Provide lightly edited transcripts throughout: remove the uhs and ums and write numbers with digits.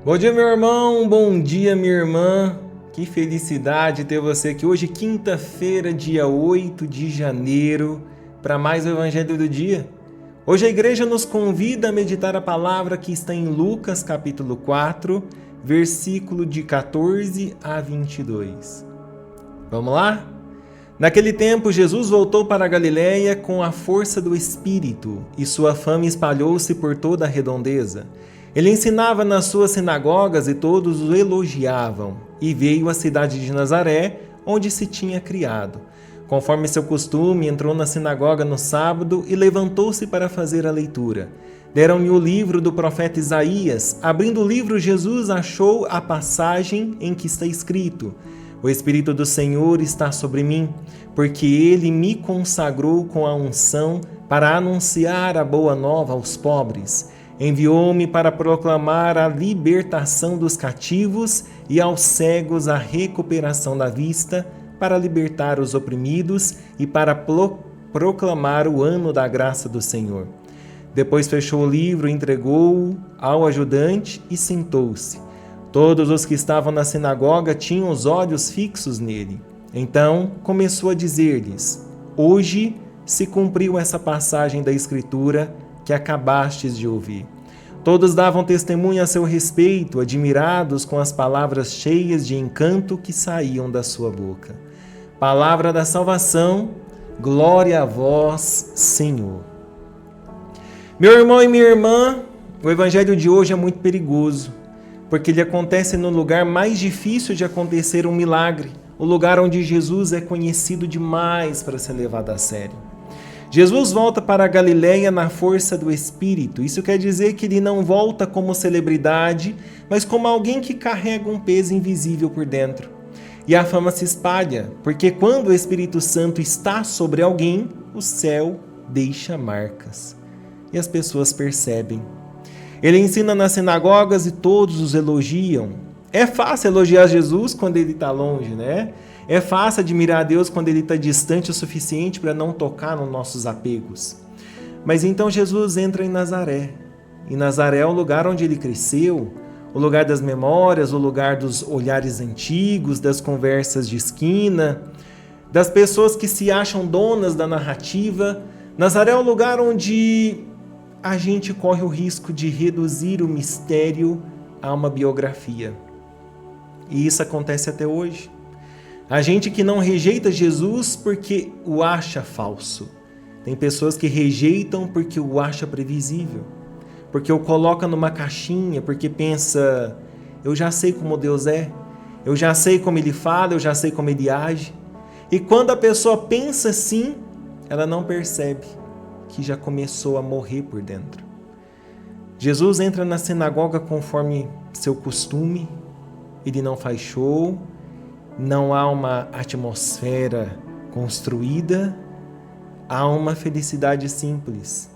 Bom dia, meu irmão, bom dia, minha irmã. Que felicidade ter você aqui hoje, quinta-feira, dia 8 de janeiro, para mais o Evangelho do Dia. Hoje a igreja nos convida a meditar a palavra que está em Lucas, capítulo 4, versículo de 14 a 22. Vamos lá? Naquele tempo, Jesus voltou para a Galiléia com a força do Espírito, e sua fama espalhou-se por toda a redondeza. Ele ensinava nas suas sinagogas e todos o elogiavam, e veio à cidade de Nazaré, onde se tinha criado. Conforme seu costume, entrou na sinagoga no sábado e levantou-se para fazer a leitura. Deram-lhe o livro do profeta Isaías. Abrindo o livro, Jesus achou a passagem em que está escrito: O Espírito do Senhor está sobre mim, porque Ele me consagrou com a unção para anunciar a boa nova aos pobres. Enviou-me para proclamar a libertação dos cativos e aos cegos a recuperação da vista, para libertar os oprimidos e para proclamar o ano da graça do Senhor. Depois fechou o livro, entregou-o ao ajudante e sentou-se. Todos os que estavam na sinagoga tinham os olhos fixos nele. Então começou a dizer-lhes: Hoje se cumpriu essa passagem da Escritura que acabastes de ouvir. Todos davam testemunho a seu respeito, admirados com as palavras cheias de encanto que saíam da sua boca. Palavra da salvação, glória a vós, Senhor. Meu irmão e minha irmã, o evangelho de hoje é muito perigoso, porque ele acontece no lugar mais difícil de acontecer um milagre, o lugar onde Jesus é conhecido demais para ser levado a sério. Jesus volta para a Galiléia na força do Espírito. Isso quer dizer que ele não volta como celebridade, mas como alguém que carrega um peso invisível por dentro. E a fama se espalha, porque quando o Espírito Santo está sobre alguém, o céu deixa marcas. E as pessoas percebem. Ele ensina nas sinagogas e todos os elogiam. É fácil elogiar Jesus quando ele está longe, né? É fácil admirar a Deus quando ele está distante o suficiente para não tocar nos nossos apegos. Mas então Jesus entra em Nazaré. E Nazaré é o lugar onde ele cresceu, o lugar das memórias, o lugar dos olhares antigos, das conversas de esquina, das pessoas que se acham donas da narrativa. Nazaré é o lugar onde a gente corre o risco de reduzir o mistério a uma biografia. E isso acontece até hoje. A gente que não rejeita Jesus porque o acha falso. Tem pessoas que rejeitam porque o acha previsível, porque o coloca numa caixinha, porque pensa: eu já sei como Deus é, eu já sei como Ele fala, eu já sei como Ele age. E quando a pessoa pensa assim, ela não percebe que já começou a morrer por dentro. Jesus entra na sinagoga conforme seu costume, ele não faz show, não há uma atmosfera construída, há uma felicidade simples.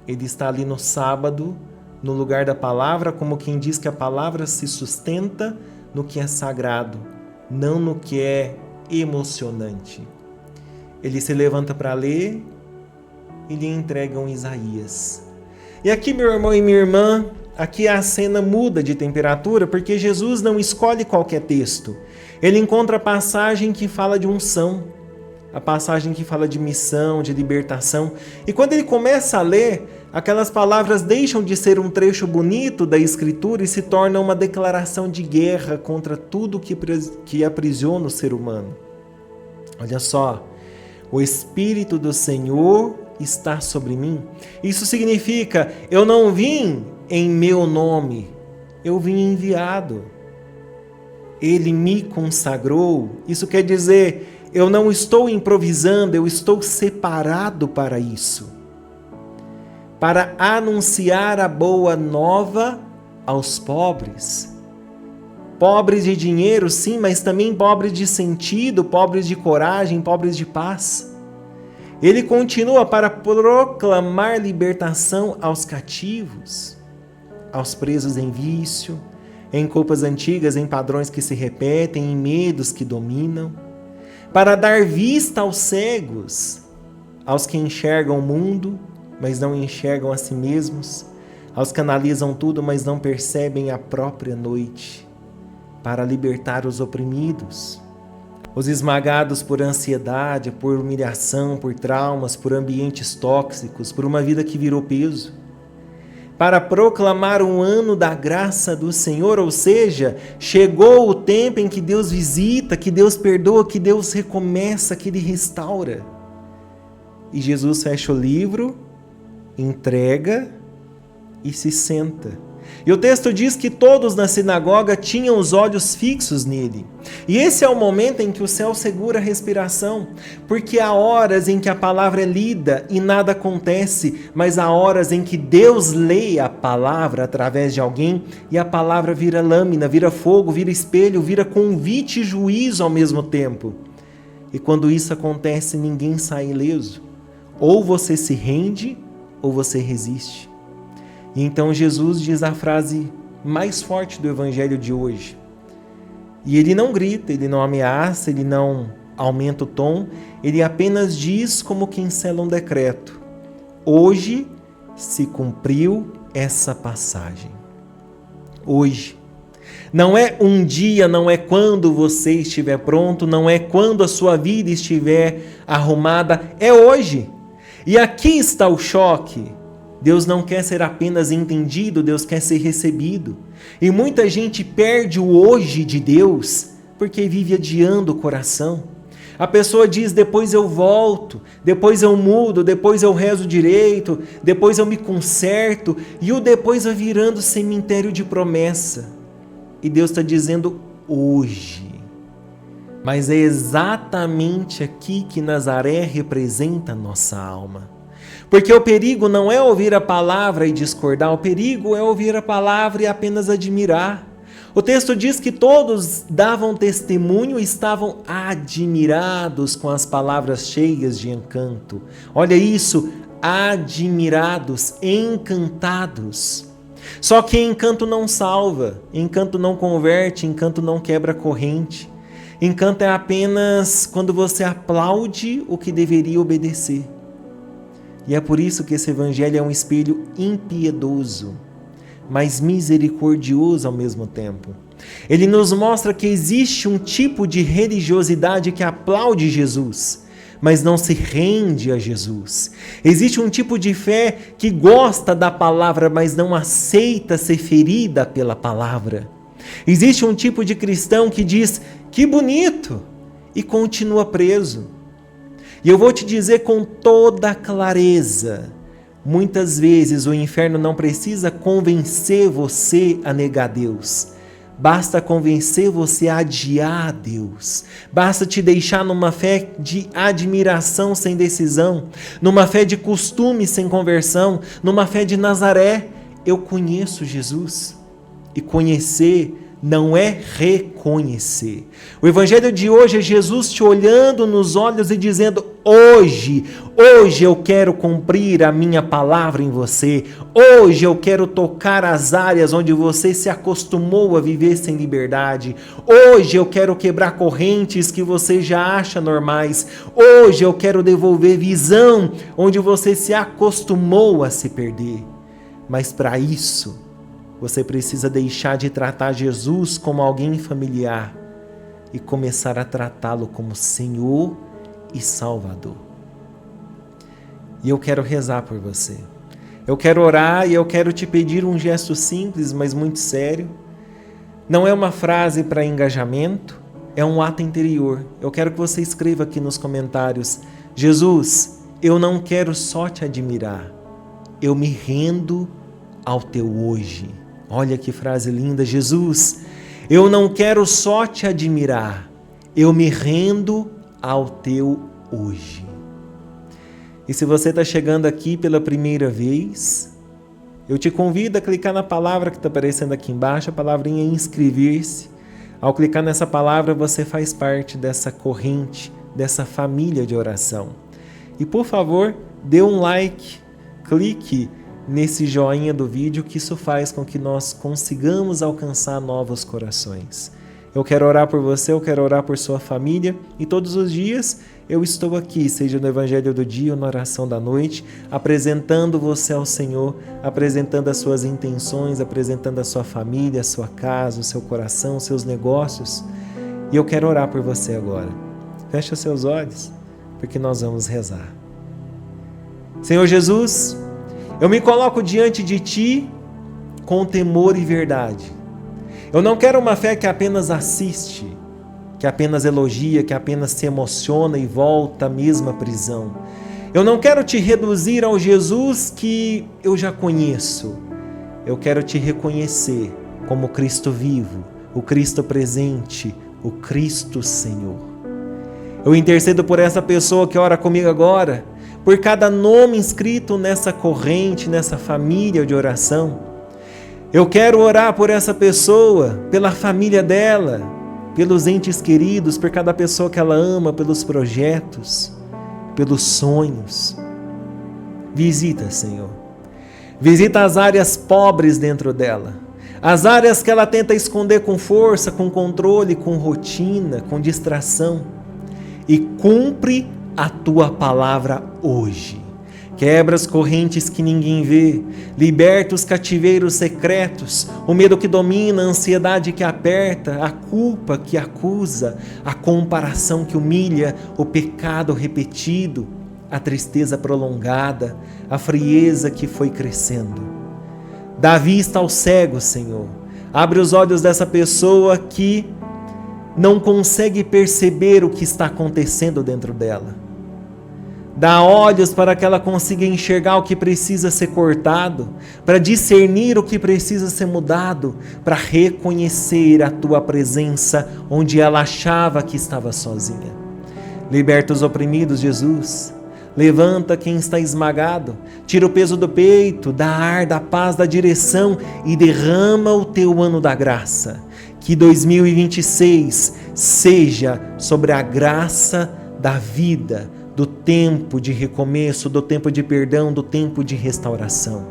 Ele está ali no sábado, no lugar da palavra, como quem diz que a palavra se sustenta no que é sagrado, não no que é emocionante. Ele se levanta para ler e lhe entrega um Isaías. E aqui, meu irmão e minha irmã, aqui a cena muda de temperatura, porque Jesus não escolhe qualquer texto. Ele encontra a passagem que fala de unção, a passagem que fala de missão, de libertação. E quando ele começa a ler, aquelas palavras deixam de ser um trecho bonito da Escritura e se tornam uma declaração de guerra contra tudo que aprisiona o ser humano. Olha só, o Espírito do Senhor está sobre mim. Isso significa, eu não vim em meu nome, eu vim enviado. Ele me consagrou. Isso quer dizer, eu não estou improvisando, eu estou separado para isso. Para anunciar a boa nova aos pobres. Pobres de dinheiro, sim, mas também pobres de sentido, pobres de coragem, pobres de paz. Ele continua para proclamar libertação aos cativos, aos presos em vício, em culpas antigas, em padrões que se repetem, em medos que dominam, para dar vista aos cegos, aos que enxergam o mundo, mas não enxergam a si mesmos, aos que analisam tudo, mas não percebem a própria noite, para libertar os oprimidos, os esmagados por ansiedade, por humilhação, por traumas, por ambientes tóxicos, por uma vida que virou peso, para proclamar um ano da graça do Senhor, ou seja, chegou o tempo em que Deus visita, que Deus perdoa, que Deus recomeça, que Ele restaura. E Jesus fecha o livro, entrega e se senta. E o texto diz que todos na sinagoga tinham os olhos fixos nele. E esse é o momento em que o céu segura a respiração, porque há horas em que a palavra é lida e nada acontece, mas há horas em que Deus lê a palavra através de alguém e a palavra vira lâmina, vira fogo, vira espelho, vira convite e juízo ao mesmo tempo. E quando isso acontece, ninguém sai ileso. Ou você se rende ou você resiste. E então Jesus diz a frase mais forte do evangelho de hoje. E ele não grita, ele não ameaça, ele não aumenta o tom, ele apenas diz como quem sela um decreto. Hoje se cumpriu essa passagem. Hoje. Não é um dia, não é quando você estiver pronto, não é quando a sua vida estiver arrumada, é hoje. E aqui está o choque. Deus não quer ser apenas entendido, Deus quer ser recebido. E muita gente perde o hoje de Deus porque vive adiando o coração. A pessoa diz, depois eu volto, depois eu mudo, depois eu rezo direito, depois eu me conserto, e o depois vai virando cemitério de promessa. E Deus está dizendo hoje. Mas é exatamente aqui que Nazaré representa a nossa alma. Porque o perigo não é ouvir a palavra e discordar, o perigo é ouvir a palavra e apenas admirar. O texto diz que todos davam testemunho e estavam admirados com as palavras cheias de encanto. Olha isso, admirados, encantados. Só que encanto não salva, encanto não converte, encanto não quebra corrente. Encanto é apenas quando você aplaude o que deveria obedecer. E é por isso que esse evangelho é um espelho impiedoso, mas misericordioso ao mesmo tempo. Ele nos mostra que existe um tipo de religiosidade que aplaude Jesus, mas não se rende a Jesus. Existe um tipo de fé que gosta da palavra, mas não aceita ser ferida pela palavra. Existe um tipo de cristão que diz, que bonito, e continua preso. E eu vou te dizer com toda clareza, muitas vezes o inferno não precisa convencer você a negar Deus. Basta convencer você a adiar Deus. Basta te deixar numa fé de admiração sem decisão, numa fé de costume sem conversão, numa fé de Nazaré. Eu conheço Jesus. E conhecer não é reconhecer. O evangelho de hoje é Jesus te olhando nos olhos e dizendo, hoje eu quero cumprir a minha palavra em você. Hoje eu quero tocar as áreas onde você se acostumou a viver sem liberdade. Hoje eu quero quebrar correntes que você já acha normais. Hoje eu quero devolver visão onde você se acostumou a se perder. Mas para isso, você precisa deixar de tratar Jesus como alguém familiar e começar a tratá-lo como Senhor e Salvador. E eu quero rezar por você. Eu quero orar e eu quero te pedir um gesto simples, mas muito sério. Não é uma frase para engajamento, é um ato interior. Eu quero que você escreva aqui nos comentários, Jesus, eu não quero só te admirar, eu me rendo ao teu hoje. Olha que frase linda, Jesus, eu não quero só te admirar, eu me rendo ao teu hoje. E se você está chegando aqui pela primeira vez, eu te convido a clicar na palavra que está aparecendo aqui embaixo, a palavrinha inscrever-se. Ao clicar nessa palavra, você faz parte dessa corrente, dessa família de oração. E por favor, dê um like, clique nesse joinha do vídeo, que isso faz com que nós consigamos alcançar novos corações. Eu quero orar por você, eu quero orar por sua família e todos os dias eu estou aqui, seja no Evangelho do dia ou na oração da noite, apresentando você ao Senhor, apresentando as suas intenções, apresentando a sua família, a sua casa, o seu coração, os seus negócios. E eu quero orar por você agora. Feche os seus olhos, porque nós vamos rezar. Senhor Jesus, eu me coloco diante de Ti com temor e verdade. Eu não quero uma fé que apenas assiste, que apenas elogia, que apenas se emociona e volta à mesma prisão. Eu não quero te reduzir ao Jesus que eu já conheço. Eu quero te reconhecer como Cristo vivo, o Cristo presente, o Cristo Senhor. Eu intercedo por essa pessoa que ora comigo agora, por cada nome inscrito nessa corrente, nessa família de oração. Eu quero orar por essa pessoa, pela família dela, pelos entes queridos, por cada pessoa que ela ama, pelos projetos, pelos sonhos. Visita, Senhor. Visita as áreas pobres dentro dela, as áreas que ela tenta esconder com força, com controle, com rotina, com distração. E cumpre a Tua palavra hoje. Quebra as correntes que ninguém vê, liberta os cativeiros secretos, o medo que domina, a ansiedade que aperta, a culpa que acusa, a comparação que humilha, o pecado repetido, a tristeza prolongada, a frieza que foi crescendo. Dá vista ao cego, Senhor. Abre os olhos dessa pessoa que não consegue perceber o que está acontecendo dentro dela. Dá olhos para que ela consiga enxergar o que precisa ser cortado, para discernir o que precisa ser mudado, para reconhecer a Tua presença onde ela achava que estava sozinha. Liberta os oprimidos, Jesus. Levanta quem está esmagado, tira o peso do peito, dá ar, da paz, da direção e derrama o Teu ano da graça. Que 2026 seja sobre a graça da vida, do tempo de recomeço, do tempo de perdão, do tempo de restauração.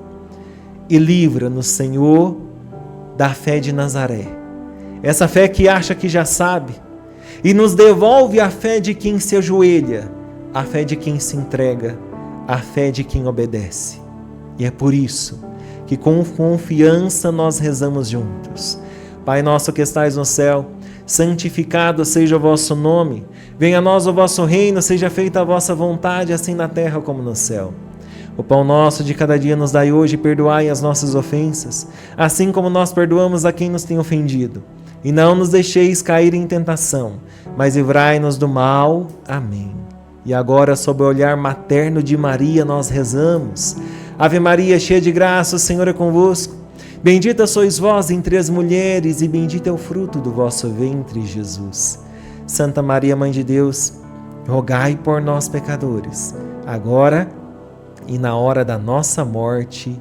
E livra-nos, Senhor, da fé de Nazaré, essa fé que acha que já sabe, e nos devolve a fé de quem se ajoelha, a fé de quem se entrega, a fé de quem obedece. E é por isso que com confiança nós rezamos juntos. Pai nosso que estais no céu, santificado seja o vosso nome, venha a nós o vosso reino, seja feita a vossa vontade, assim na terra como no céu. O pão nosso de cada dia nos dai hoje, e perdoai as nossas ofensas, assim como nós perdoamos a quem nos tem ofendido. E não nos deixeis cair em tentação, mas livrai-nos do mal. Amém. E agora, sob o olhar materno de Maria, nós rezamos. Ave Maria, cheia de graça, o Senhor é convosco. Bendita sois vós entre as mulheres, e bendito é o fruto do vosso ventre, Jesus. Santa Maria, Mãe de Deus, rogai por nós, pecadores, agora e na hora da nossa morte.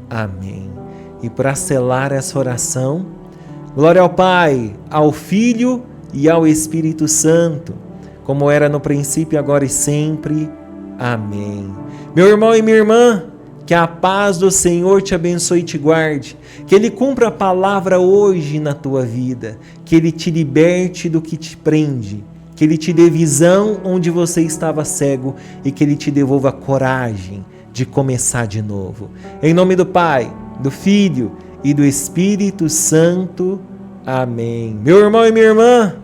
Amém. E para selar essa oração, glória ao Pai, ao Filho e ao Espírito Santo, como era no princípio, agora e sempre. Amém. Meu irmão e minha irmã, que a paz do Senhor te abençoe e te guarde, que Ele cumpra a palavra hoje na tua vida, que Ele te liberte do que te prende, que Ele te dê visão onde você estava cego e que Ele te devolva coragem de começar de novo. Em nome do Pai, do Filho e do Espírito Santo. Amém. Meu irmão e minha irmã,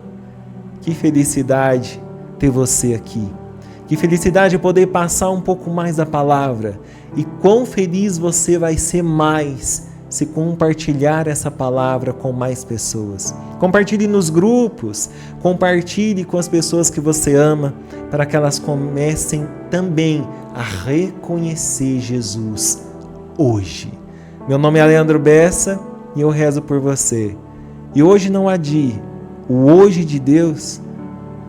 que felicidade ter você aqui. Que felicidade poder passar um pouco mais da palavra. E quão feliz você vai ser mais se compartilhar essa palavra com mais pessoas. Compartilhe nos grupos, compartilhe com as pessoas que você ama, para que elas comecem também a reconhecer Jesus hoje. Meu nome é Leandro Bessa e eu rezo por você. E hoje não adie, o hoje de Deus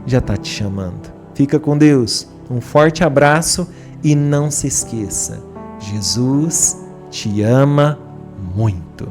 já está te chamando. Fica com Deus, um forte abraço e não se esqueça, Jesus te ama muito.